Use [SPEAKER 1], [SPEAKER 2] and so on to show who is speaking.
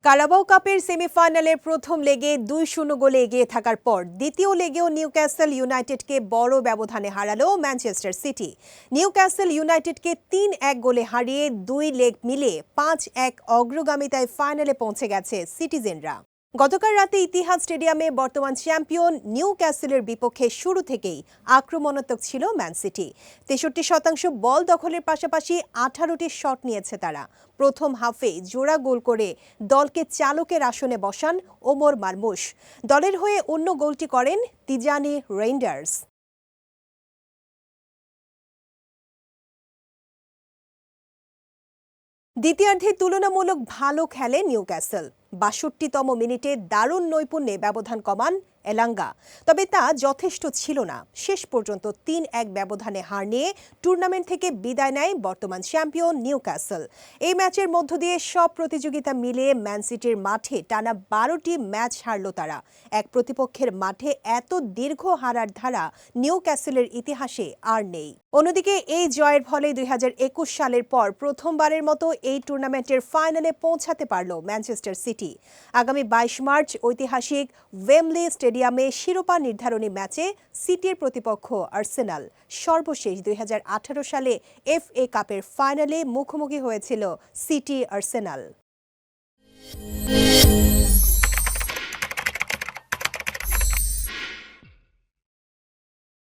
[SPEAKER 1] Carabao কাপের সেমিফাইনালের প্রথম লেগে ২-০ গোলে এগিয়ে থাকার পর দ্বিতীয় লেগেও নিউক্যাসল ইউনাইটেডকে বড় ব্যবধানে হারালো ম্যানচেস্টার সিটি। নিউক্যাসল ইউনাইটেডকে ৩-১ গোলে হারিয়ে ২ লেগ মিলিয়ে ৫-১ অগ্রগামিতায় ফাইনালে পৌঁছে গেছে সিটিজেনরা। গতকাল রাতে ইতিহাদ স্টেডিয়ামে বর্তমান চ্যাম্পিয়ন নিউক্যাসলের বিপক্ষে শুরু থেকেই আক্রমণাত্মক ছিল ম্যান সিটি। ৬৩% বল দখলের পাশাপাশি ১৮টি শট নিয়েছে তারা। প্রথম হাফে জোড়া গোল করে দলকে চালকের আসনে বসান ওমর মারমুশ। দলের হয়ে অন্য গোলটি করেন তিজানি রেইন্ডার্স। দ্বিতীয়ার্ধে তুলনামূলক ভালো খেলে নিউক্যাসল। ৬২তম মিনিটে দারুণ নৈপুণ্যে ব্যবধান কমান এলাঙ্গা, তবে তা যথেষ্ট ছিল না। শেষ পর্যন্ত ৩-১ ব্যবধানে হার নিয়ে টুর্নামেন্ট থেকে বিদায় নেয় বর্তমান চ্যাম্পিয়ন নিউক্যাসল। এই ম্যাচের মধ্য দিয়ে সব প্রতিযোগিতা মিলিয়ে ম্যান সিটির মাঠে টানা ১২টি ম্যাচ হারল তারা। এক প্রতিপক্ষের মাঠে এত দীর্ঘ হারার ধারা নিউক্যাসলের ইতিহাসে আর নেই। অন্যদিকে এই জয়ের ফলে ২০২১ সালের পর প্রথমবারের মতো এই টুর্নামেন্টের ফাইনালে পৌঁছাতে পারল ম্যানচেস্টার সিটি। আগামী ২২ মার্চ ঐতিহাসিক ওয়েমব্লি স্টেডিয়ামে শিরোপা নির্ধারণী ম্যাচে সিটির প্রতিপক্ষ আর্সেনাল সর্বশেষ ২০১৮ সালে FA কাপের ফাইনালে মুখোমুখি হয়েছিল সিটি আর্সেনাল।